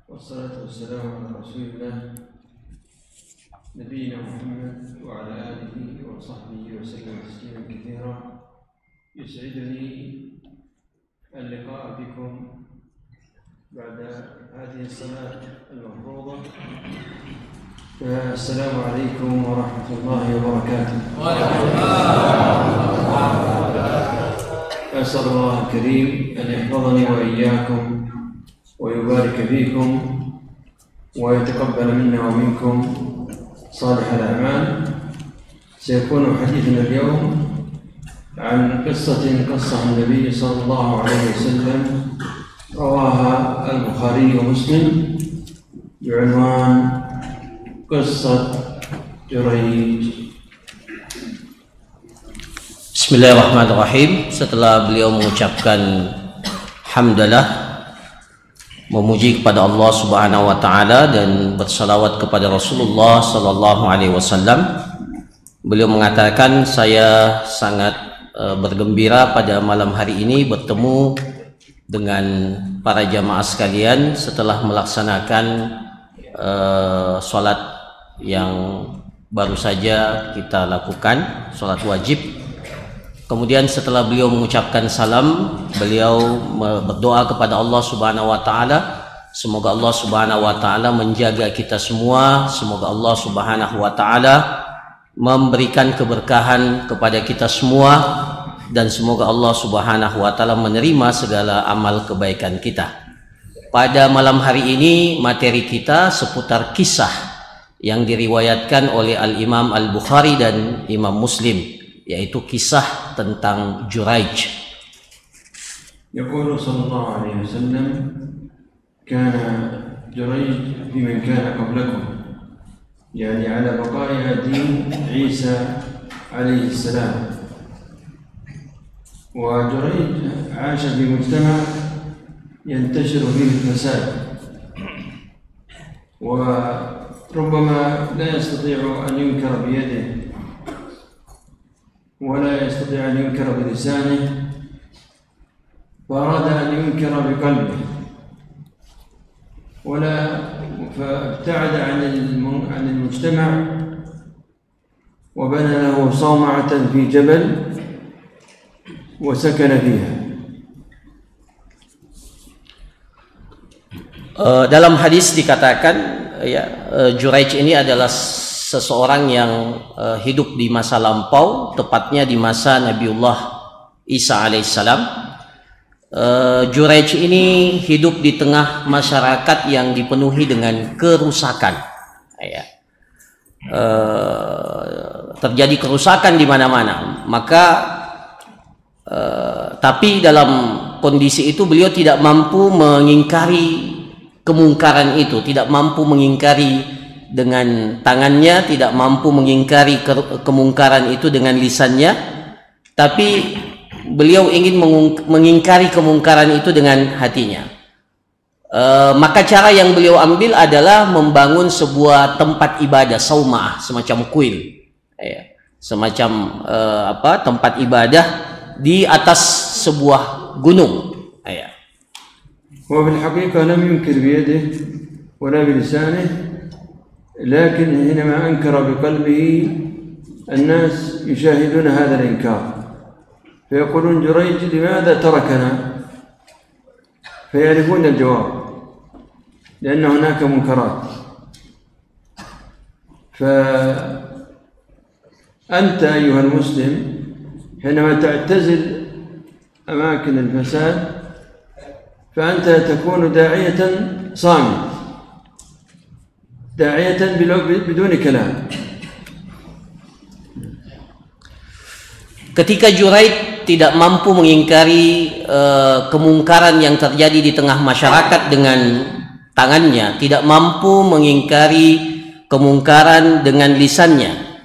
والصلاة والسلام على رسول الله نبينا محمد وعلى آله وصحبه وسلم تسليما كثيرا. يسعدني اللقاء بكم بعد هذه الصلاة المفروضة. السلام عليكم ورحمة الله وبركاته. أسأل الله الكريم أن يحفظني وإياكم ويبارك فيكم ويتقبل منا ومنكم صالح الأعمال. سيكون حديثنا اليوم عن قصة قصها النبي صلى الله عليه وسلم رواها البخاري ومسلم بعنوان قصة جريج. Bismillahirrahmanirrahim. Setelah beliau mengucapkan hamdalah, memuji kepada Allah Subhanahu wa taala dan bersalawat kepada Rasulullah sallallahu alaihi wasallam, beliau mengatakan, saya sangat bergembira pada malam hari ini bertemu dengan para jamaah sekalian setelah melaksanakan salat yang baru saja kita lakukan, salat wajib. Kemudian setelah beliau mengucapkan salam, beliau berdoa kepada Allah Subhanahu wa taala, semoga Allah Subhanahu wa taala menjaga kita semua, semoga Allah Subhanahu wa taala memberikan keberkahan kepada kita semua, dan semoga Allah Subhanahu wa taala menerima segala amal kebaikan kita. Pada malam hari ini materi kita seputar kisah yang diriwayatkan oleh Al-Imam Al-Bukhari dan Imam Muslim, yaitu kisah tentang Juraij. يقول صلى الله عليه وسلم كان جريج في من كان قبلكم، يعني على بقايا دين عيسى عليه السلام. وجريج عاش في مجتمع ينتشر فيه الفساد، وربما لا يستطيع أن ينكر بيده ولا يستطيع أن ينكر بلسانه، فأراد أن ينكر بقلبه فابتعد عن المجتمع وبنى له صومعة في جبل وسكن فيها. Dalam hadis dikatakan, Juraij ini adalah seseorang yang hidup di masa lampau, tepatnya di masa Nabiullah Isa alaihissalam. Juraij ini hidup di tengah masyarakat yang dipenuhi dengan kerusakan. Terjadi kerusakan di mana-mana. Maka tapi dalam kondisi itu beliau tidak mampu mengingkari kemungkaran itu, tidak mampu mengingkari dengan tangannya, tidak mampu mengingkari kemungkaran itu dengan lisannya, tapi beliau ingin mengingkari kemungkaran itu dengan hatinya. Maka cara yang beliau ambil adalah membangun sebuah tempat ibadah, saumah, semacam kuil, semacam tempat ibadah di atas sebuah gunung. وبالحقيقة لم ينكر بيده ولا بلسانه، لكن حينما أنكر بقلبه الناس يشاهدون هذا الإنكار فيقولون جريج لماذا تركنا؟ فيعرفون الجواب، لأن هناك منكرات. فأنت أيها المسلم حينما تعتزل أماكن الفساد فأنت تكون داعية صامت، داعية بدون كلام. Ketika Juraij tidak mampu mengingkari kemungkaran yang terjadi di tengah masyarakat dengan tangannya, tidak mampu mengingkari kemungkaran dengan lisannya,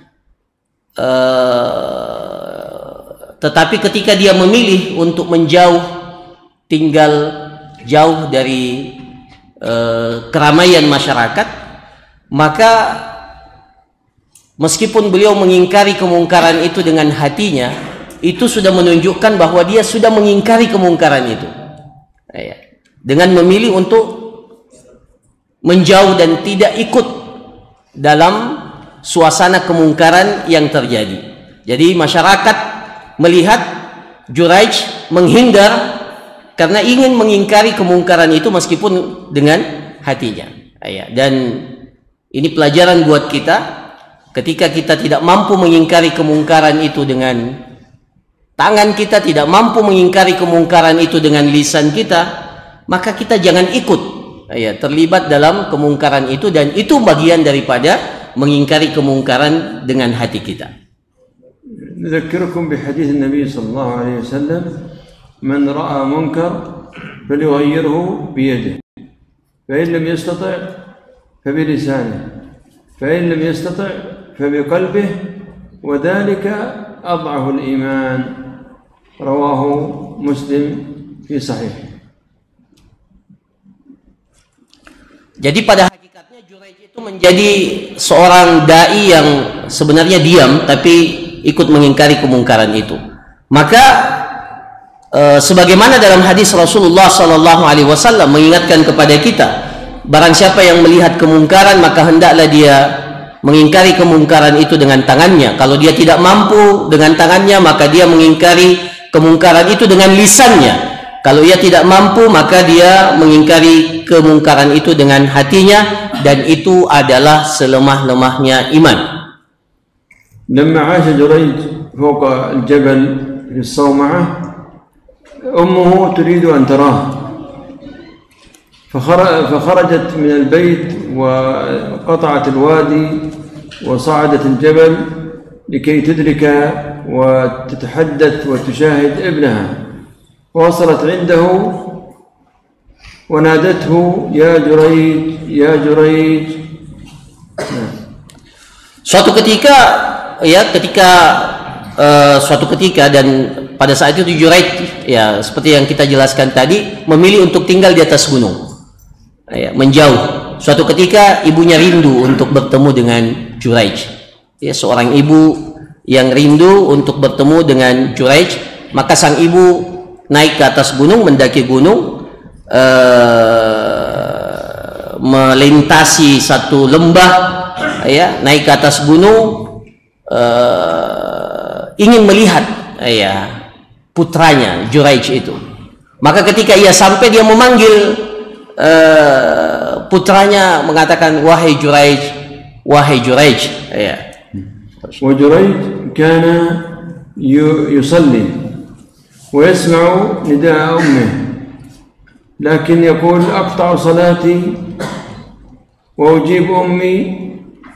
tetapi ketika dia memilih untuk menjauh, tinggal jauh dari keramaian masyarakat, maka meskipun beliau mengingkari kemungkaran itu dengan hatinya, itu sudah menunjukkan bahwa dia sudah mengingkari kemungkaran itu, dengan memilih untuk menjauh dan tidak ikut dalam suasana kemungkaran yang terjadi. Jadi masyarakat melihat Juraij menghindar karena ingin mengingkari kemungkaran itu meskipun dengan hatinya. Dan ini pelajaran buat kita, ketika kita tidak mampu mengingkari kemungkaran itu dengan tangan kita, tidak mampu mengingkari kemungkaran itu dengan lisan kita, maka kita jangan ikut terlibat dalam kemungkaran itu, dan itu bagian daripada mengingkari kemungkaran dengan hati kita. نذكركم بحديث النبي صلى الله عليه وسلم: من رأى منكر فليغيره بيده، فإن لم يستطع فبلسانه، فإن لم يستطع فبقلبه، وذلك أضعف الإيمان. رواه مسلم في صحيحه. Jadi pada hakikatnya Juraij itu menjadi seorang dai yang sebenarnya diam tapi ikut mengingkari kemungkaran itu. Maka sebagaimana dalam hadis Rasulullah sallallahu alaihi wasallam mengingatkan kepada kita, barang siapa yang melihat kemungkaran maka hendaklah dia mengingkari kemungkaran itu dengan tangannya. Kalau dia tidak mampu dengan tangannya, maka dia mengingkari kemungkaran itu dengan lisannya. Kalau ia tidak mampu, maka dia mengingkari kemungkaran itu dengan hatinya, dan itu adalah selemah-lemahnya iman. لما عاش جريج فوق الجبل في الصومعة أمه تريد أن تراه، فخرجت من البيت وقطعت الوادي وصعدت الجبل لكي تدرك وتتحدث وتشاهد ابنها، ووصلت عنده ونادته: يا جريج يا جريج. Suatu ketika dan pada saat itu Juraij, seperti yang kita jelaskan tadi, memilih untuk tinggal di atas gunung, menjauh. Suatu ketika ibunya rindu untuk bertemu dengan Juraij. Seorang ibu yang rindu untuk bertemu dengan Juraij, maka sang ibu naik ke atas gunung, mendaki gunung, melintasi satu lembah, naik ke atas gunung, ingin melihat putranya Juraij itu. Maka ketika ia sampai, dia memanggil putranya, mengatakan: wahai Juraij, wahai Juraij. وجريج كان يصلي ويسمع نداء أمه، لكن يقول: أقطع صلاتي وأجيب أمي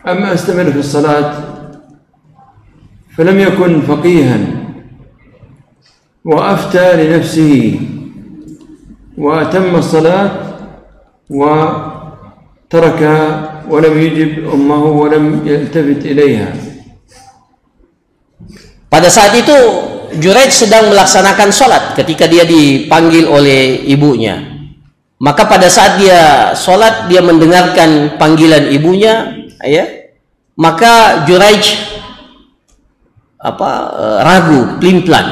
أم أستمر في الصلاة؟ فلم يكن فقيها، وأفتى لنفسه وأتم الصلاة وترك ولم يجب أمه ولم يلتفت إليها. Pada saat itu Juraij sedang melaksanakan sholat ketika dia dipanggil oleh ibunya. Maka pada saat dia sholat, dia mendengarkan panggilan ibunya, maka Juraij ragu, pelin-pelan,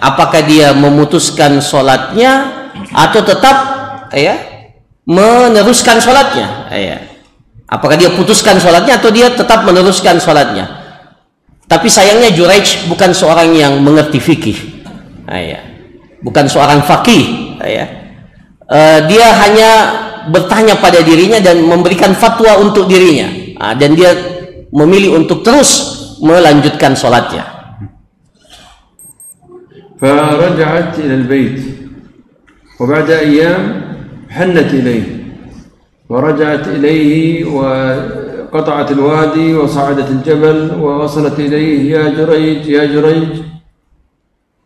apakah dia memutuskan sholatnya atau tetap meneruskan sholatnya, apakah dia putuskan sholatnya atau dia tetap meneruskan sholatnya. Tapi sayangnya Juraij bukan seorang yang mengerti fikih, bukan seorang faqih, dia hanya bertanya pada dirinya dan memberikan fatwa untuk dirinya, dan dia memilih untuk terus melanjutkan sholatnya. فرجعت إلى البيت وبعد أيام حنت إليه ورجعت إليه وقطعت الوادي وصعدت الجبل ووصلت إليه: يا جريج يا جريج.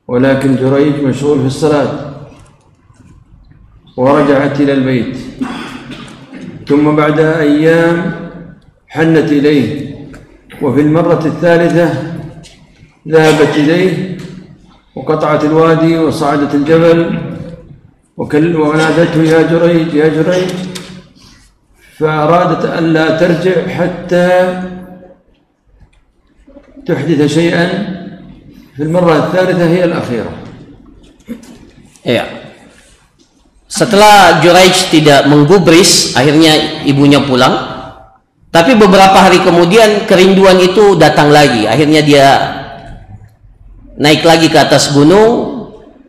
ولكن جريج مشغول في الصلاة. ورجعت إلى البيت، ثم بعد أيام حنت إليه، وفي المرة الثالثة ذهبت إليه وقطعت الوادي وصعدت الجبل ونادته: يا جريج يا جريج. فأرادت أن لا ترجع حتى تحدث شيئا. في المرة الثالثة هي الأخيرة. Setelah Juraij tidak menggubris, akhirnya ibunya pulang. Tapi beberapa hari kemudian kerinduan itu datang lagi. Akhirnya dia naik lagi ke atas gunung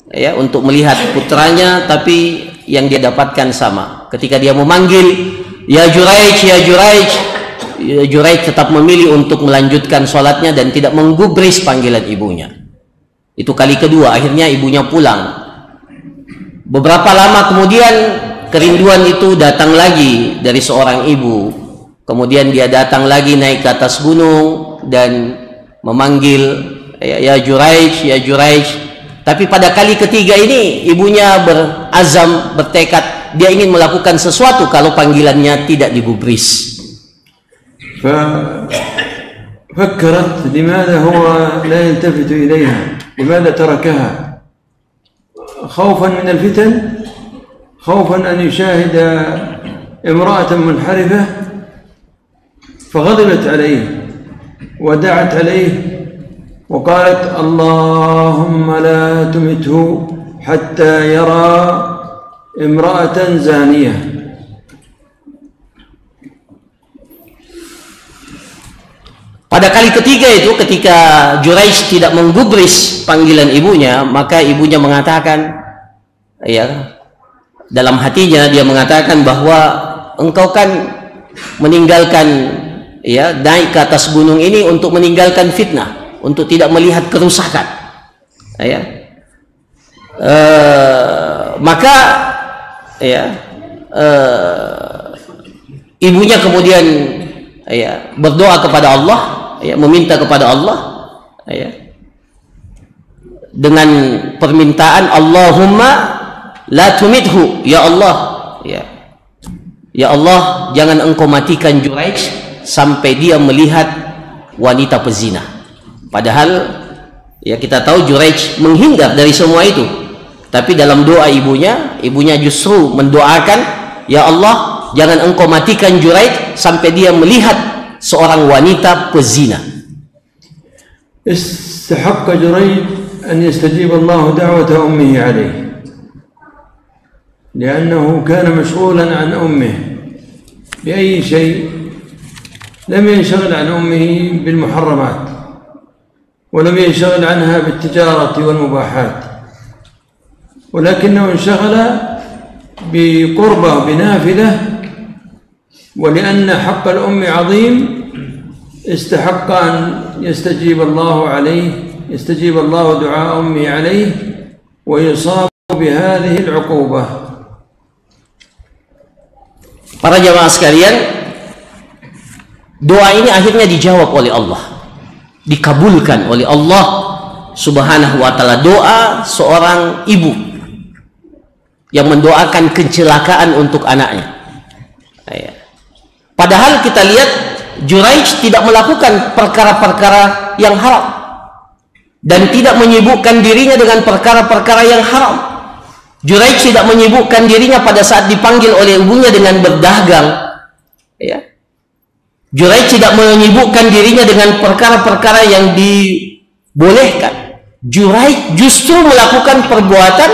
ya untuk melihat putranya, tapi yang dia dapatkan sama. Ketika dia memanggil, "Ya Juraij, ya Juraij," Juraij tetap memilih untuk melanjutkan sholatnya dan tidak menggubris panggilan ibunya. Itu kali kedua. Akhirnya ibunya pulang. Beberapa lama kemudian kerinduan itu datang lagi dari seorang ibu. Kemudian dia datang lagi naik ke atas gunung dan memanggil, "Ya Juraij, ya Juraij." Tapi pada kali ketiga ini ibunya berazam, bertekad, dia ingin melakukan sesuatu kalau panggilannya tidak digubris. ففكرت لماذا هو لا يلتفت إليها، لماذا تركها؟ خوفا من الفتن، خوفا أن يشاهد امرأة منحرفة، فغضبت عليه ودعت عليه وقالت: اللهم لا تمته حتى يرى امرأة زانية. Pada kali ketiga itu, ketika Juraij tidak menggubris panggilan ibunya, maka ibunya mengatakan, ya, dalam hatinya dia mengatakan bahwa engkau kan meninggalkan, ya, naik ke atas gunung ini untuk meninggalkan fitnah, untuk tidak melihat kerusakan, ya. Maka, ya, ibunya kemudian, ya, berdoa kepada Allah, ya, meminta kepada Allah, ya, dengan permintaan, Allahumma la tumithu, ya Allah, ya, ya Allah, jangan engkau matikan Juraij sampai dia melihat wanita pezina. Padahal ya kita tahu Juraij menghindar dari semua itu, tapi dalam doa ibunya justru mendoakan, ya Allah, jangan engkau matikan Juraij sampai dia melihat seorang wanita pezina. استحق جريج أن يستجيب الله دعوة أمه عليه، لأنه كان مشغولا عن أمه بأي شيء، لم ينشغل عن أمه بالمحرمات، ولم ينشغل عنها بالتجارة والمباحات، ولكنه انشغل بقربة بنافلة، ولأن حق الأم عظيم استحق أن يستجيب الله عليه، يستجيب الله دعاء أمه عليه ويصاب بهذه العقوبة. Para jamaah sekalian, doa ini akhirnya dijawab oleh Allah, dikabulkan oleh Allah Subhanahu wa ta'ala. Doa seorang ibu yang mendoakan kecelakaan untuk anaknya. Padahal kita lihat Juraij tidak melakukan perkara-perkara yang haram dan tidak menyibukkan dirinya dengan perkara-perkara yang haram. Juraij tidak menyibukkan dirinya pada saat dipanggil oleh ibunya dengan berdagang, ya. Juraij tidak menyibukkan dirinya dengan perkara-perkara yang dibolehkan. Juraij justru melakukan perbuatan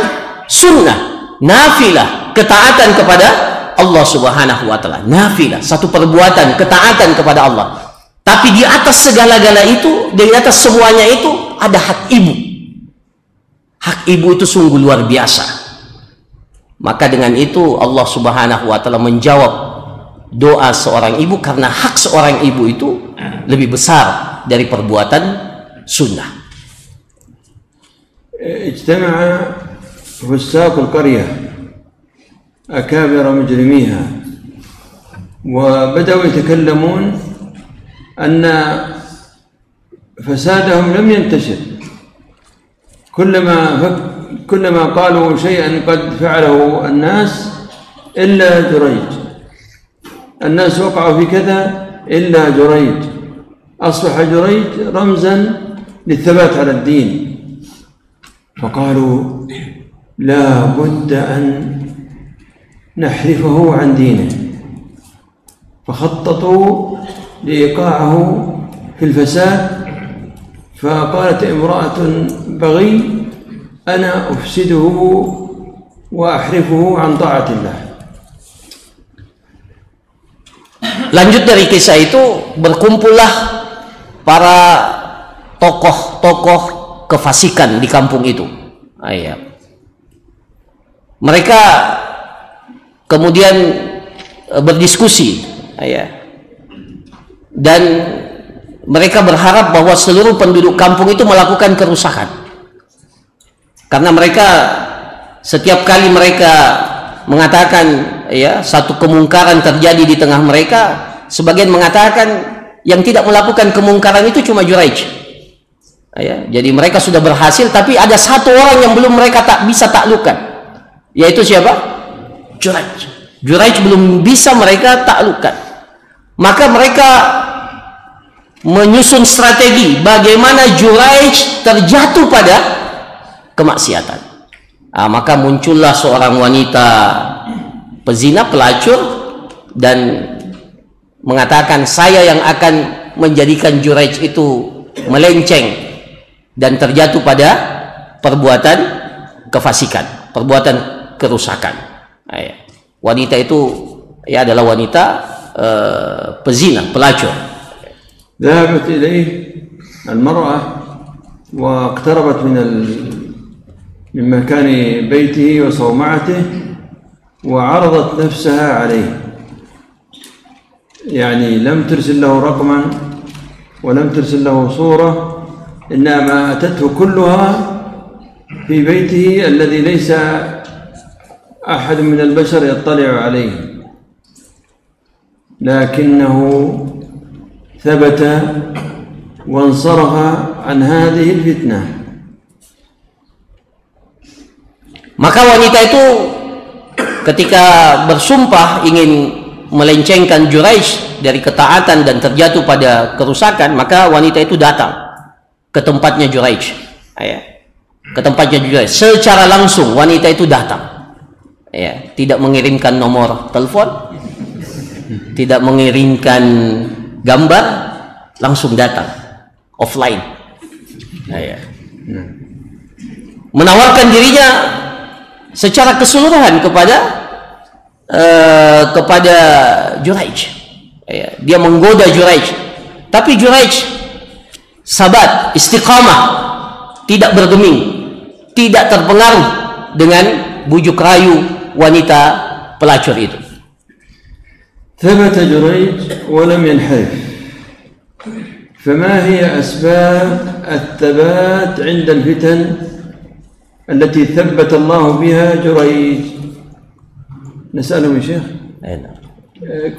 sunnah, nafilah, ketaatan kepada Allah Subhanahu wa ta'ala. Nafilah, satu perbuatan ketaatan kepada Allah. Tapi di atas segala-gala itu, di atas semuanya itu ada hak ibu. Hak ibu itu sungguh luar biasa. Maka dengan itu Allah Subhanahu wa ta'ala menjawab doa seorang ibu, karena hak seorang ibu itu lebih besar dari perbuatan sunnah. Ijtama'a fusaq al-qaryah أكابر مجرميها وبدأوا يتكلمون أن فسادهم لم ينتشر، كلما قالوا شيئا قد فعله الناس إلا جريج، الناس وقعوا في كذا إلا جريج، أصبح جريج رمزا للثبات على الدين، فقالوا لا بد أن نحرفه عن دينه، فخططوا لإيقاعه في الفساد. فقالت امرأة بغي: أنا أفسده وأحرفه عن طاعة الله. Lanjut dari kisah itu, berkumpullah para tokoh-tokoh kefasikan di kampung itu. Mereka kemudian berdiskusi, dan mereka berharap bahwa seluruh penduduk kampung itu melakukan kerusakan, karena mereka setiap kali mereka mengatakan satu kemungkaran terjadi di tengah mereka, sebagian mengatakan yang tidak melakukan kemungkaran itu cuma Juraij. Jadi mereka sudah berhasil, tapi ada satu orang yang belum mereka tak bisa taklukkan, yaitu siapa? Juraij. Juraij belum bisa mereka taklukkan. Maka mereka menyusun strategi bagaimana Juraij terjatuh pada kemaksiatan. Maka muncullah seorang wanita pezina, pelacur, dan mengatakan, saya yang akan menjadikan Juraij itu melenceng dan terjatuh pada perbuatan kefasikan, perbuatan kerusakan. Wanita itu adalah wanita pezina, pelacur. ذهبت إليه المرأة واقتربت من مكان بيته وصومعته وعرضت نفسها عليه، يعني لم ترسل له رقما ولم ترسل له صورة، إنما أتته كلها في بيته الذي ليس أحد من البشر يطلع عليه، لكنه ثبت وانصرف عن هذه الفتنة. Maka wanita itu ketika bersumpah ingin melencengkan Juraij dari ketaatan dan terjatuh pada kerusakan, maka wanita itu datang ke tempatnya Juraij. Ke tempatnya Juraij secara langsung, wanita itu datang. Tidak mengirimkan nomor telepon, tidak mengirimkan gambar, langsung datang offline. Menawarkan dirinya secara keseluruhan kepada Juraij. Dia menggoda Juraij, tapi Juraij sabat, istiqamah, tidak bergeming, tidak terpengaruh dengan bujuk rayu wanita pelacur itu. ثبت جريج ولم ينحرف. فما هي أسباب الثبات عند الفتن التي ثبت الله بها جريج؟ نسألهم يا شيخ.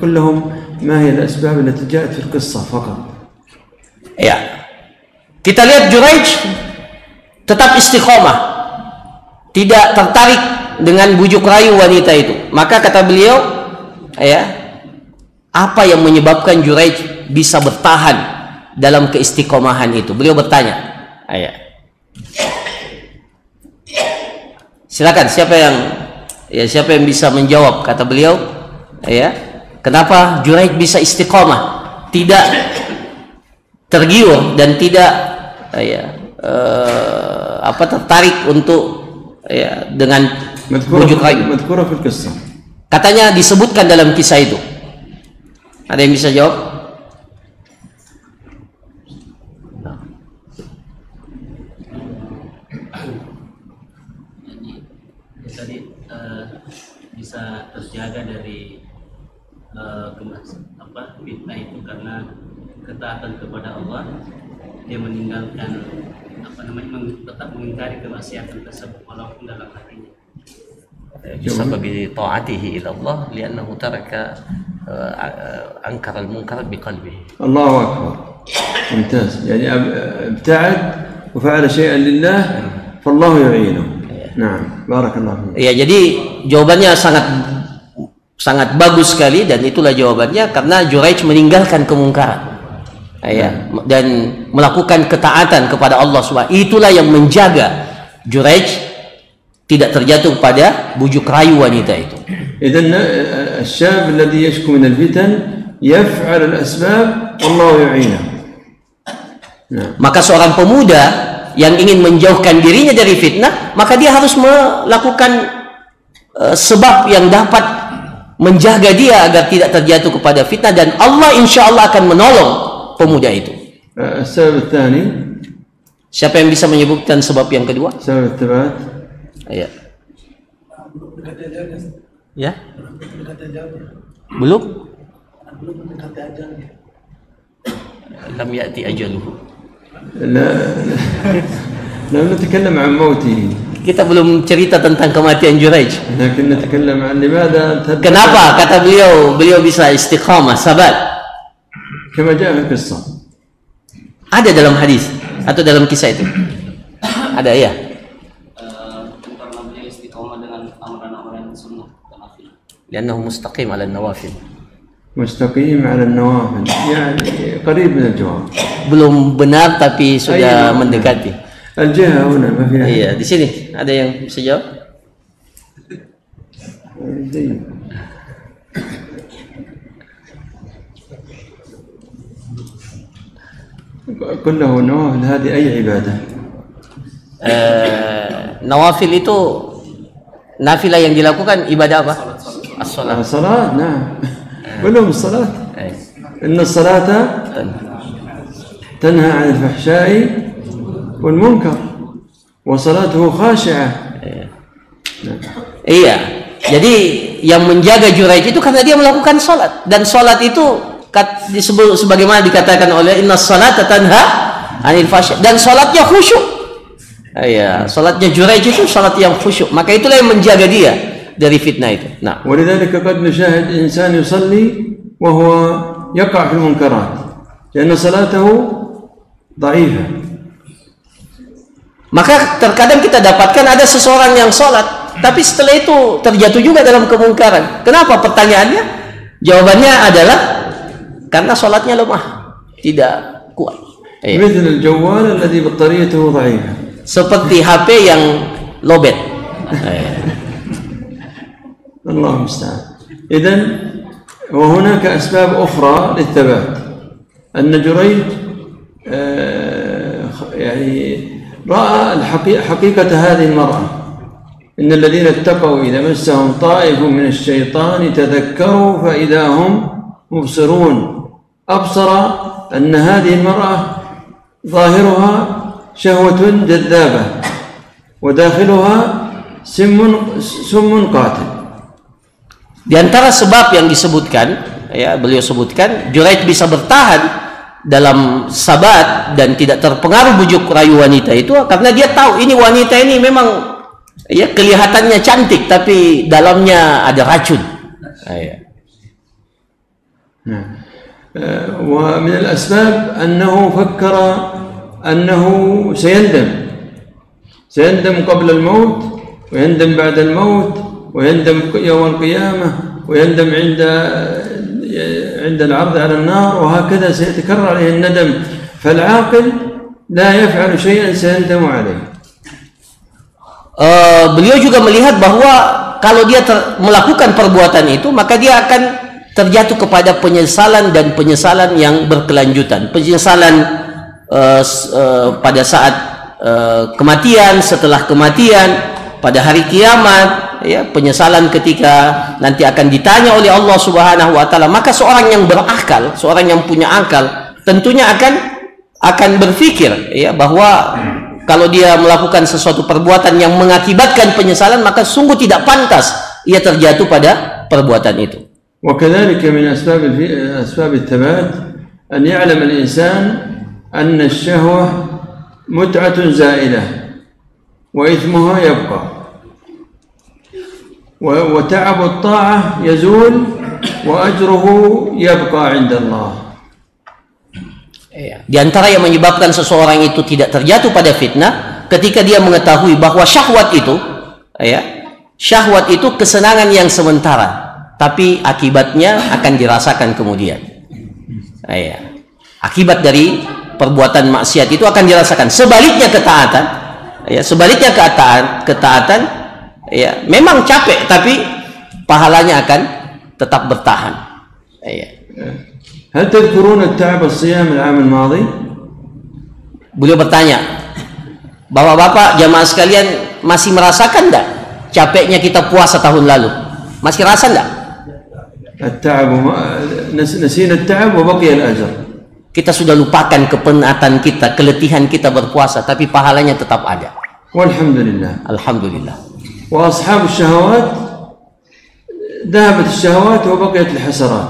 كلهم ما هي الأسباب التي جاءت في القصة فقط. Kita lihat Juraij tetap istiqomah, tidak tertarik dengan bujuk rayu wanita itu. Maka kata beliau, apa yang menyebabkan Juraij bisa bertahan dalam keistiqomahan itu? Beliau bertanya. Silakan, siapa yang bisa menjawab? Kata beliau, kenapa Juraij bisa istiqomah, tidak tergiur dan tidak tertarik untuk dengan bujuk rayu. Katanya disebutkan dalam kisah itu. Ada yang bisa jawab? Tadi bisa terjaga dari fitnah itu karena ketaatan kepada Allah. Dia meninggalkan tetap mengingkari kemaksiatan tersebut walaupun dalam hatinya. بسبب طاعته إلى الله لأنه ترك أنكر المنكر بقلبه. الله أكبر، ممتاز. يعني ابتعد وفعل شيئا لله فالله يعينه. نعم، بارك الله فيك. Jadi jawabannya sangat bagus sekali, dan itulah jawabannya karena Juraij meninggalkan kemungkaran. Dan melakukan ketaatan kepada Allah SWT. Itulah yang menjaga Juraij tidak terjatuh pada bujuk rayu wanita itu. إذن الشاب الذي يشكو من الفتن يفعل الأسباب والله يعينه. Maka seorang pemuda yang ingin menjauhkan dirinya dari fitnah, maka dia harus melakukan sebab yang dapat menjaga dia agar tidak terjatuh kepada fitnah, dan Allah insya Allah akan menolong pemuda itu. السبب الثاني. Siapa yang bisa menyebutkan sebab yang kedua? سبب الثبات. Ya. Ya. Belum? Lam ya'ti ajaluhu. لا لم نتكلم عن موته. Kita belum cerita tentang kematian Juraij. لكن نتكلم عن لماذا Kenapa kata beliau bisa istiqamah, sabat? كما جاء في القصة. Ada dalam hadis atau dalam kisah itu? Ada ya. Karena beliau istiqomah dengan amalan-amalan sunnah dan nafil. Liannahu mustaqim ala nawafil. مستقيم على النوافل يعني قريب من الجواب. Belum benar tapi sudah mendekati. الجهة هنا ما فيها. Iya, di sini ada yang bisa jawab? كله نوافل. هذه أي عبادة؟ Nawafil itu nafilah yang dilakukan ibadah apa? As-salat. الصلاة نعم. كلهم الصلاة. إن الصلاة تنهى عن الفحشاء والمنكر وصلاته خاشعة. Iya. Jadi yang menjaga Juraij itu karena dia melakukan salat, dan salat itu disebut sebagaimana dikatakan oleh innas salata tanha 'anil fahsya, dan salatnya khusyuk. Iya, salatnya Juraij itu salat yang khusyuk, maka itulah yang menjaga dia dari fitnah itu. Nah, ولذلك قد نشاهد إنسان يصلي وهو يقع في المنكرات لأن صلاته ضعيفة. maka terkadang kita dapatkan ada seseorang yang salat, tapi setelah itu terjatuh juga dalam kemungkaran. Kenapa? Pertanyaannya, jawabannya adalah karena salatnya lemah, tidak kuat. مثل الجوال الذي بطاريته ضعيفة. Seperti HP yang lobet. الله المستعان. إذن وهناك أسباب أخرى للثبات. أن جريج يعني رأى حقيقة هذه المرأة. إن الذين اتقوا إذا مسهم طائف من الشيطان تذكروا فإذا هم مبصرون. أبصر أن هذه المرأة ظاهرها شهوة جذابة وداخلها سم قاتل. Di antara sebab yang disebutkan, ya beliau sebutkan, Juraij bisa bertahan dalam sabat dan tidak terpengaruh bujuk rayu wanita itu karena dia tahu ini wanita ini memang ya kelihatannya cantik tapi dalamnya ada racun. ومن الأسباب أنه فكر أنه سيندم قبل الموت ويندم بعد الموت ويندم يوم القيامة ويندم عند العرض على النار، وهكذا سيتكرر عليه الندم. فالعاقل لا يفعل شيئا سيندم عليه. Beliau juga melihat bahwa kalau dia melakukan perbuatan itu maka dia akan terjatuh kepada penyesalan dan penyesalan yang berkelanjutan. Penyesalan pada saat kematian, setelah kematian, pada hari kiamat, ya, penyesalan ketika nanti akan ditanya oleh Allah Subhanahu wa taala. Maka seorang yang berakal, seorang yang punya akal tentunya akan berpikir ya bahwa kalau dia melakukan sesuatu perbuatan yang mengakibatkan penyesalan maka sungguh tidak pantas ia terjatuh pada perbuatan itu. وكذلك من أسباب الثبات أن يعلم الإنسان أن الشهوة متعة زائلة وإثمها يبقى وتعب الطاعة يزول وأجره يبقى عند الله. Di antara yang menyebabkan seseorang itu tidak terjatuh pada fitnah ketika dia mengetahui bahwa syahwat itu kesenangan yang sementara, tapi akibatnya akan dirasakan kemudian. Akibat dari perbuatan maksiat itu akan dirasakan. Sebaliknya ketaatan, ketaatan, memang capek tapi pahalanya akan tetap bertahan. هل تذكرون التعب الصيام العام الماضي؟ Beliau bertanya, bapak-bapak jamaah sekalian masih merasakan enggak capeknya kita puasa tahun lalu. Masih rasa enggak? التعب نسينا التعب وبقي الأجر. Kita sudah lupakan kepenatan kita, keletihan kita berpuasa, tapi pahalanya tetap ada. Walhamdulillah. Alhamdulillah. وأصحاب الشهوات ذهبت الشهوات وبقيت الحسرات.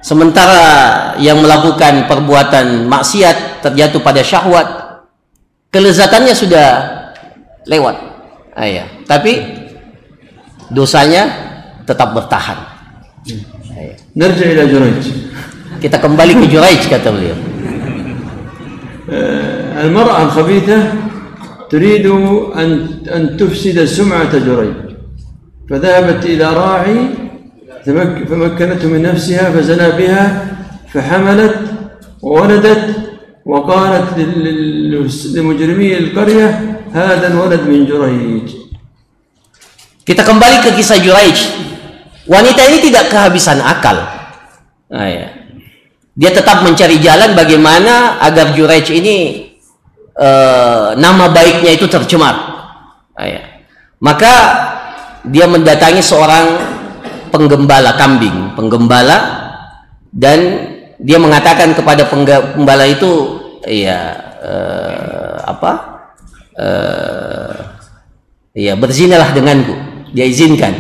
Sementara yang melakukan perbuatan maksiat terjatuh pada syahwat, kelezatannya sudah lewat. Tapi dosanya tetap bertahan. نرجع إلى جريج. Kita kembali ke Juraij, kata beliau. المرأة الخبيثة تريد أن تفسد سمعة جريج، فذهبت إلى راعي فمكنته من نفسها فزنى بها فحملت وولدت وقالت لمجرمي القرية هذا الولد من جريج. Kita kembali ke kisah Juraij. Wanita ini tidak kehabisan akal. Dia tetap mencari jalan bagaimana agar Juraij ini nama baiknya itu tercemar. Maka dia mendatangi seorang penggembala kambing, dan dia mengatakan kepada penggembala itu, berzinalah denganku. Dia izinkan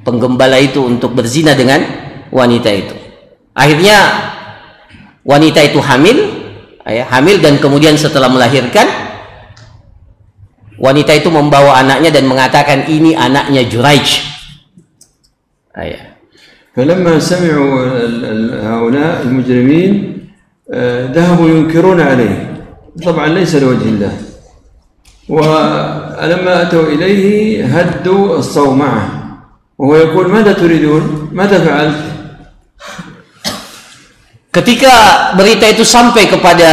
penggembala itu untuk berzina dengan wanita itu. Akhirnya wanita itu hamil dan kemudian setelah melahirkan, wanita itu membawa anaknya dan mengatakan ini anaknya Juraij. فلما سمعوا هؤلاء المجرمين ذهبوا ينكرون عليه، طبعا ليس لوجه الله، ولما أتوا إليه هدوا الصومعة وهو يقول ماذا تريدون؟ ماذا فعلت؟ Ketika berita itu sampai kepada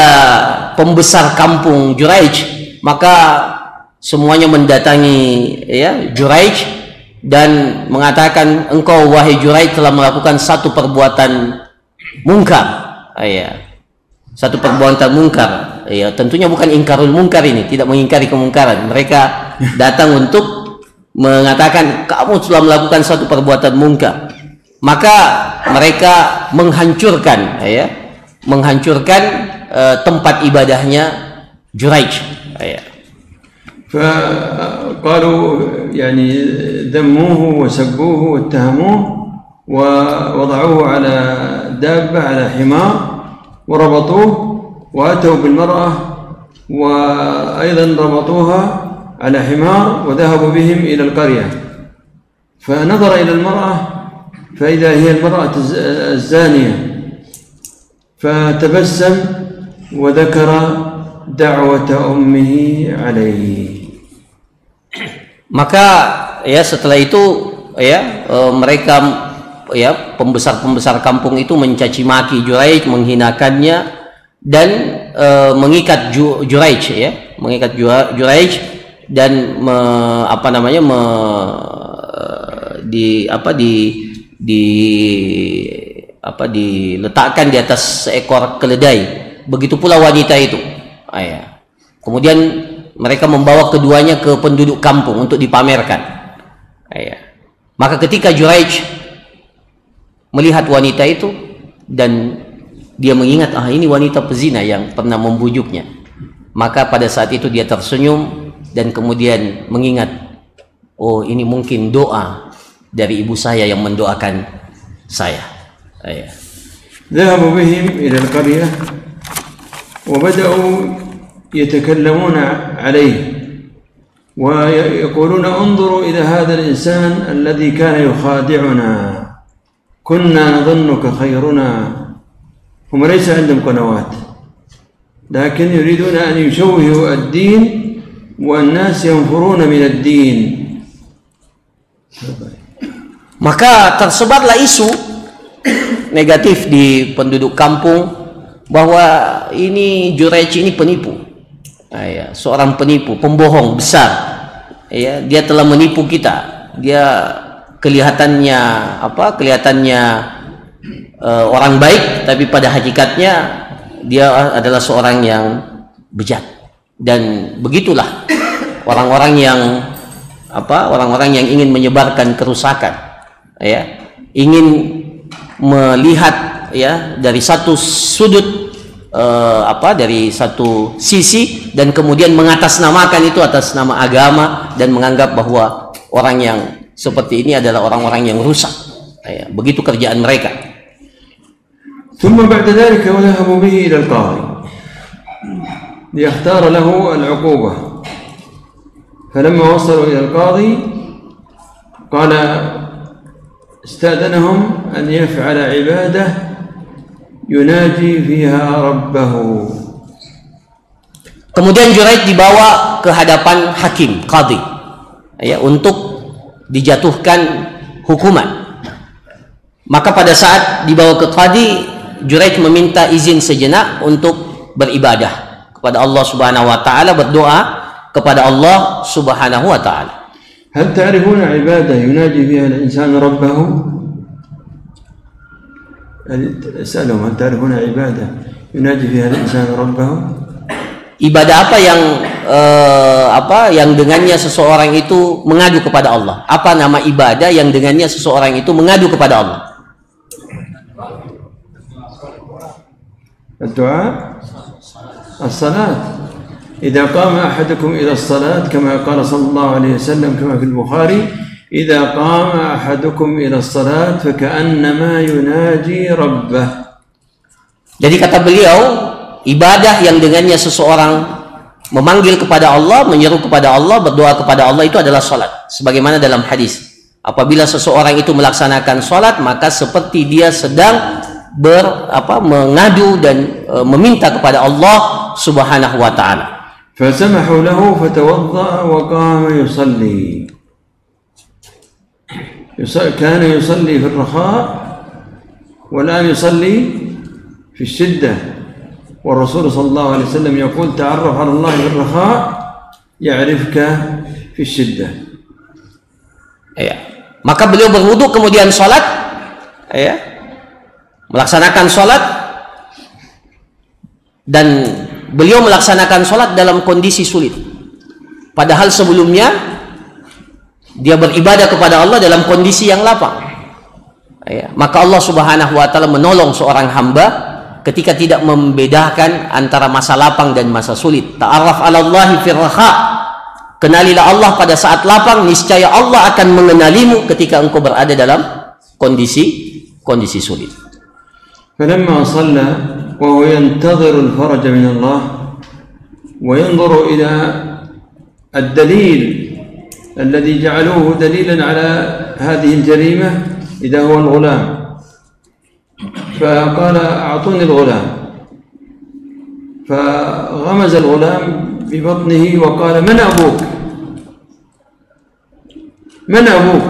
pembesar kampung Juraij, maka semuanya mendatangi Juraij dan mengatakan, engkau wahai Juraij telah melakukan satu perbuatan mungkar. Satu perbuatan mungkar. Tentunya bukan ingkarul mungkar ini, tidak mengingkari kemungkaran. Mereka datang untuk mengatakan kamu telah melakukan satu perbuatan mungkar. Maka mereka menghancurkan tempat ibadahnya Juraij. فقالوا يعني ذموه وسبوه واتهموه ووضعوه على دابة على حمار وربطوه وأتوا بالمرأة وأيضا ربطوها على حمار وذهبوا بهم إلى القرية، فنظر إلى المرأة فإذا هي المرأة الزانية فتبسم وذكر دعوة أمه عليه. Maka setelah itu mereka pembesar kampung itu mencaci maki Juraij, menghinakannya dan mengikat Juraij dan diletakkan di atas seekor keledai. Begitu pula wanita itu. Kemudian mereka membawa keduanya ke penduduk kampung untuk dipamerkan. Maka ketika Juraij melihat wanita itu dan dia mengingat, ini wanita pezina yang pernah membujuknya, maka pada saat itu dia tersenyum dan kemudian mengingat, oh ini mungkin doa dari ibu saya yang mendoakan saya. ذهبوا بهم إلى القرية وبدأوا يتكلمون عليه ويقولون انظروا إلى هذا الإنسان الذي كان يخادعنا كنا نظنك خيرنا. هم ليس عندهم قنوات لكن يريدون أن يشوهوا الدين والناس ينفرون من الدين. Maka tersebarlah isu negatif di penduduk kampung bahwa ini Juraij ini penipu, seorang penipu, pembohong besar. Dia telah menipu kita. Dia kelihatannya orang baik, tapi pada hakikatnya dia adalah seorang yang bejat. Dan begitulah orang-orang yang orang-orang yang ingin menyebarkan kerusakan, ya, ingin melihat, ya, dari satu sudut, dari satu sisi, dan kemudian mengatasnamakan itu atas nama agama dan menganggap bahwa orang yang seperti ini adalah orang-orang yang rusak, ya, begitu kerjaan mereka. ثم بعد ذلك وذهبوا به إلى القاضي ليختار له العقوبة، فلما وصلوا إلى القاضي قال استأذنهم أن يفعل عبادة يناجي فيها ربه. Kemudian Juraij dibawa ke hadapan hakim, qadhi, ya, untuk dijatuhkan hukuman. Maka pada saat dibawa ke qadhi, Juraij meminta izin sejenak untuk beribadah kepada Allah Subhanahu wa taala, berdoa kepada Allah Subhanahu wa taala. هل تعرفون عبادة يناجي فيها الإنسان ربه؟ اسألهم هل تعرفون عبادة يناجي فيها الإنسان ربه؟ Ibadah apa yang dengannya seseorang itu mengadu kepada Allah? Apa nama ibadah yang dengannya seseorang itu mengadu kepada Allah? الدعاء، الصلاة. إذا قام أحدكم إلى الصلاة كما قال صلى الله عليه وسلم كما في البخاري إذا قام أحدكم إلى الصلاة فكأنما يناجي ربه. Jadi kata beliau, ibadah yang dengannya seseorang memanggil kepada Allah, menyeru kepada Allah, berdoa kepada Allah, itu adalah salat. Sebagaimana dalam hadis, apabila seseorang itu melaksanakan salat, maka seperti dia sedang mengadu dan meminta kepada Allah Subhanahu wa taala. فسمحوا له فتوضأ وقام يصلي. كان يصلي في الرخاء والآن يصلي في الشدة، والرسول صلى الله عليه وسلم يقول تعرف على الله في الرخاء يعرفك في الشدة. Ya. Maka beliau berwudu kemudian salat, ya, melaksanakan salat, dan beliau melaksanakan sholat dalam kondisi sulit. Padahal sebelumnya dia beribadah kepada Allah dalam kondisi yang lapang. Ya. Maka Allah Subhanahu wa taala menolong seorang hamba ketika tidak membedakan antara masa lapang dan masa sulit. Ta'arraf 'alallahi fir raha. Kenalilah Allah pada saat lapang, niscaya Allah akan mengenalimu ketika engkau berada dalam kondisi sulit. فلما صلى وهو ينتظر الفرج من الله وينظر إلى الدليل الذي جعلوه دليلا على هذه الجريمة إذا هو الغلام، فقال أعطوني الغلام، فغمز الغلام ببطنه وقال من أبوك؟ من أبوك؟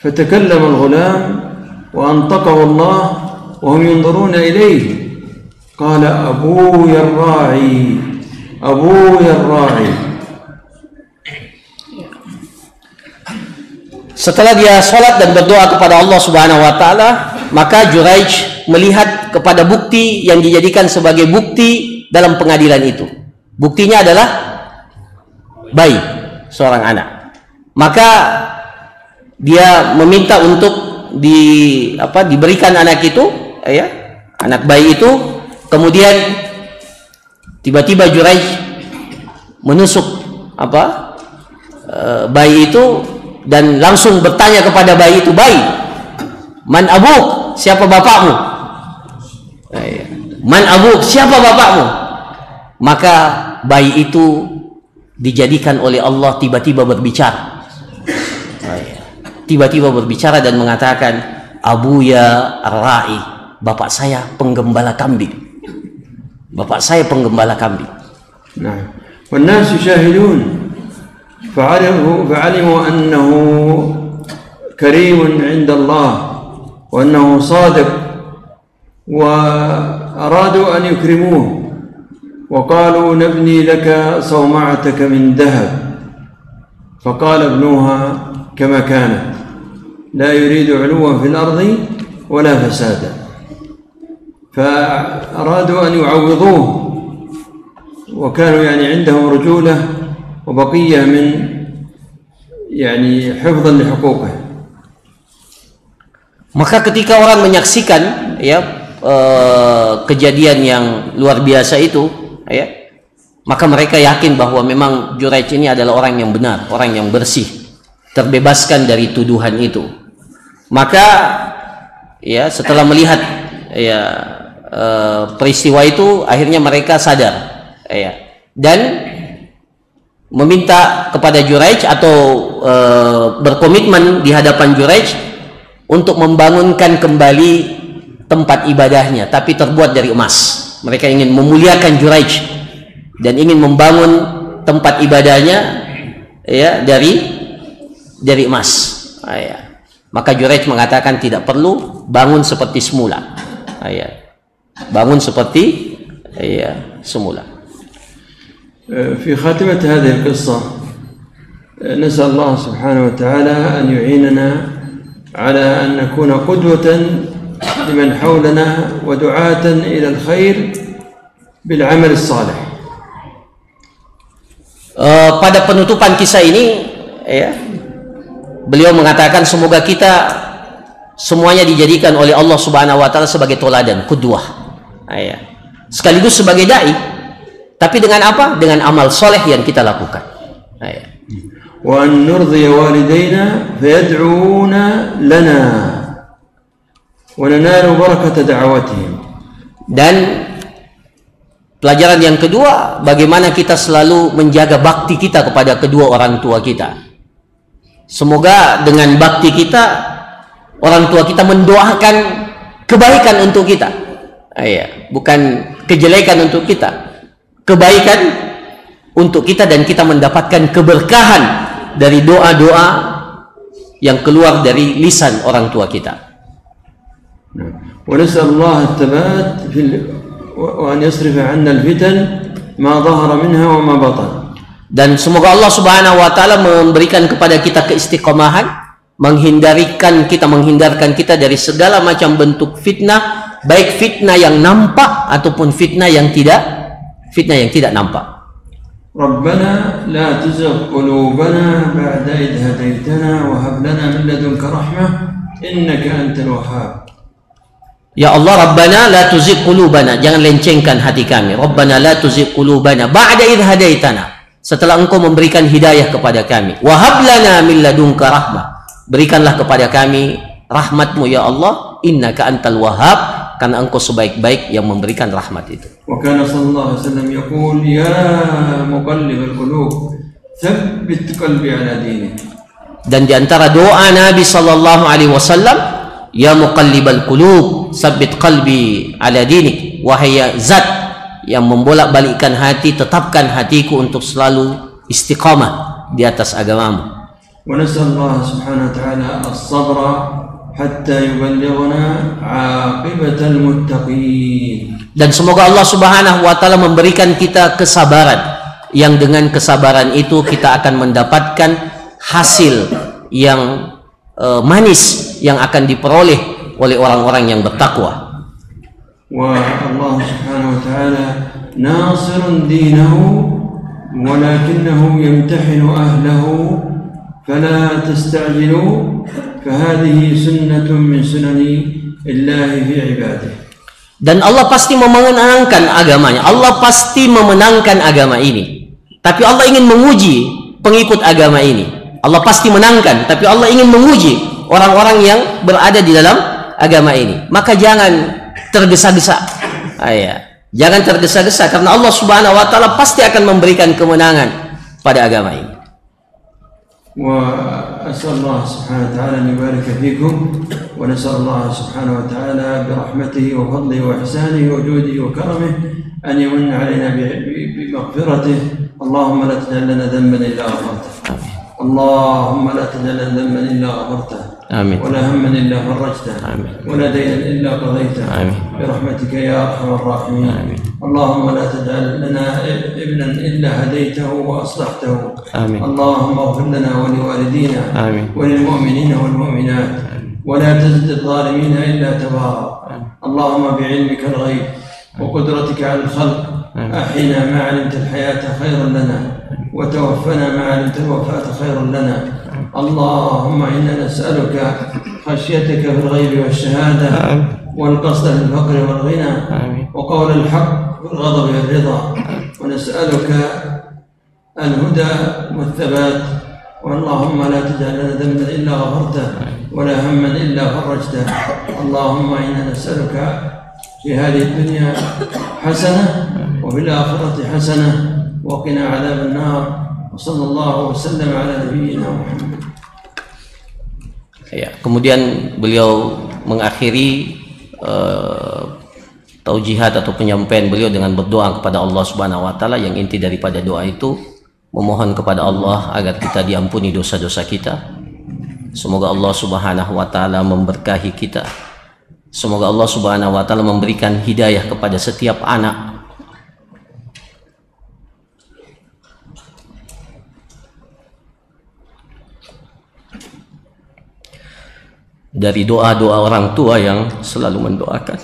فتكلم الغلام وأنطقه الله وهم ينظرون إليه، قال أبوي الراعي أبوي الراعي. Setelah dia sholat dan berdoa kepada Allah Subhanahu wa taala, maka Juraij melihat kepada bukti yang dijadikan sebagai bukti dalam pengadilan itu. Buktinya adalah bayi, seorang anak. Maka dia meminta untuk diberikan anak itu, ya, anak bayi itu. Kemudian tiba-tiba Juraij menusuk bayi itu dan langsung bertanya kepada bayi itu, bayi, man abuk, siapa bapakmu? Man abuk, siapa bapakmu? Maka bayi itu dijadikan oleh Allah tiba-tiba berbicara. Tiba-tiba berbicara dan mengatakan, Abuya ar-ra'i, bapak saya penggembala kambing. Bapak saya penggembala kambing. Nah, والناس يشاهدون فعلموا أنه كريم عند الله وأنه صادق، وأرادوا أن يكرموه وقالوا نبني لك صومعتك من ذهب، فقال ابنوها كما كانت لا يريد علوا في الأرض ولا فسادا، فأرادوا أن يعوضوه، وكانوا يعني عندهم رجولة وبقية من يعني حفظا لحقوقه. Maka ketika orang menyaksikan kejadian yang luar biasa itu, maka mereka yakin bahwa memang Juraij ini adalah orang yang benar, orang yang bersih, terbebaskan dari tuduhan itu. Maka setelah melihat peristiwa itu, akhirnya mereka sadar dan meminta kepada Juraij atau berkomitmen di hadapan Juraij untuk membangunkan kembali tempat ibadahnya, tapi terbuat dari emas. Mereka ingin memuliakan Juraij dan ingin membangun tempat ibadahnya dari emas. Maka Juraij mengatakan tidak perlu, bangun seperti semula. Bangun seperti semula. في خاتمة هذه القصة نسأل الله سبحانه وتعالى أن يعيننا على أن نكون قدوة لمن حولنا ودعاة إلى الخير بالعمل الصالح. Pada penutupan kisah ini, beliau mengatakan semoga kita semuanya dijadikan oleh Allah Subhanahu wa taala sebagai teladan, qudwah. Sekaligus sebagai dai. Tapi dengan apa? Dengan amal soleh yang kita lakukan. Wa an nurdi walidayna fayad'una lana wa nanalu barakata da'awatihim. Dan pelajaran yang kedua, bagaimana kita selalu menjaga bakti kita kepada kedua orang tua kita. Semoga dengan bakti kita, orang tua kita mendoakan kebaikan untuk kita. Bukan kejelekan untuk kita. Kebaikan untuk kita, dan kita mendapatkan keberkahan dari doa-doa yang keluar dari lisan orang tua kita. Wa nas'alullah at-tabat wa an yasrifa 'anna al-fitan ma dhahara minha wa ma batan. Dan semoga Allah Subhanahu wa taala memberikan kepada kita keistiqomahan, menghindarkan kita dari segala macam bentuk fitnah, baik fitnah yang nampak ataupun fitnah yang tidak nampak. Rabbana la tuzigh qulubana ba'da idh hadaytana wa hab lana min ladunka rahmah innaka antal wahhab. Ya Allah, Rabbana la tuzigh qulubana, jangan lencengkan hati kami. Rabbana la tuzigh qulubana ba'da idh hadaytana, setelah Engkau memberikan hidayah kepada kami. Wa hab lana min ladunka rahmah, berikanlah kepada kami rahmat-Mu ya Allah. Innaka antal wahhab, karena Engkau sebaik-baik yang memberikan rahmat itu. Wa kana sallallahu alaihi wasallam yaqul ya muqallibal qulub tsabbit qalbi ala dinik. Dan di antara doa Nabi sallallahu alaihi wasallam, ya muqallibal qulub tsabbit qalbi ala dinik, wahai zat yang membolak-balikkan hati, tetapkan hatiku untuk selalu istiqamah di atas agamamu. Wa nasallallahu subhanahu wa ta'ala as-sabra hatta yuballighna 'aqibatal muttaqin. Dan semoga Allah Subhanahu wa taala memberikan kita kesabaran, yang dengan kesabaran itu kita akan mendapatkan hasil yang manis yang akan diperoleh oleh orang-orang yang bertakwa. Wa Allah Subhanahu wa taala nasirun dinahu walakinnahu yamtahinu ahlahu fala tasta'jilu. فهذه سنة من سنن الله في عباده. Dan Allah pasti memenangkan agamanya. Allah pasti memenangkan agama ini. Tapi Allah ingin menguji pengikut agama ini. Allah pasti menangkan, tapi Allah ingin menguji orang-orang yang berada di dalam agama ini. Maka jangan tergesa-gesa. Jangan tergesa-gesa, karena Allah Subhanahu wa taala pasti akan memberikan kemenangan pada agama ini. وأسأل الله سبحانه وتعالى أن يبارك فيكم ونسأل الله سبحانه وتعالى برحمته وفضله وإحسانه وجوده وكرمه أن يمن علينا بمغفرته. اللهم لا تجعل لنا ذنبا إلا غفرته. اللهم لا تجعل لنا ذنبا إلا غفرته. آمين. ولا هما إلا فرجته. آمين. ولا دينا إلا قضيته. آمين. برحمتك يا أرحم الراحمين. آمين. اللهم لا تجعل لنا ابنا إلا هديته وأصلحته. آمين. اللهم اغفر لنا ولوالدينا. آمين. وللمؤمنين والمؤمنات. آمين. ولا تزد الظالمين إلا تبارا. اللهم بعلمك الغيب وقدرتك على الخلق أحينا ما علمت الحياة خيرا لنا وتوفنا ما علمت الوفاة خيرا لنا اللهم إنا نسألك خشيتك في الغيب والشهادة والقصد في الفقر والغنى وقول الحق في الغضب والرضا ونسألك الهدى والثبات اللهم لا تجعل لنا ذنبا إلا غفرته ولا هما إلا فرجته اللهم إنا نسألك في هذه الدنيا حسنة وفي الآخرة حسنة وقنا عذاب النار وصلى الله وسلم على نبينا محمد. Ya, kemudian beliau mengakhiri taujihat atau penyampaian beliau dengan berdoa kepada Allah Subhanahu wa taala, yang inti daripada doa itu memohon kepada Allah agar kita diampuni dosa-dosa kita. Semoga Allah Subhanahu wa taala memberkahi kita. Semoga Allah Subhanahu wa taala memberikan hidayah kepada setiap anak. Dari doa-doa orang tua yang selalu mendoakan.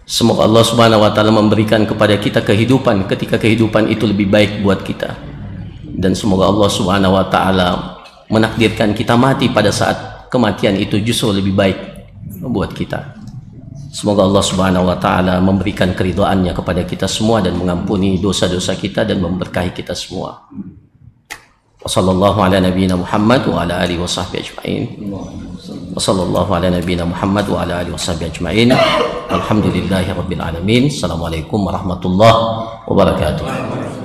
Semoga Allah Subhanahu wa taala memberikan kepada kita kehidupan ketika kehidupan itu lebih baik buat kita. Dan semoga Allah Subhanahu wa taala menakdirkan kita mati pada saat kematian itu justru lebih baik buat kita. Semoga Allah Subhanahu wa taala memberikan keridhaannya kepada kita semua dan mengampuni dosa-dosa kita dan memberkahi kita semua. Wassallallahu ala nabiyyina Muhammad wa ala alihi washabbihi ajma'in. Wassallallahu ala nabiyyina Muhammad wa ala alihi washabbihi ajma'in. Alhamdulillahirabbil alamin. Assalamualaikum warahmatullahi wabarakatuh.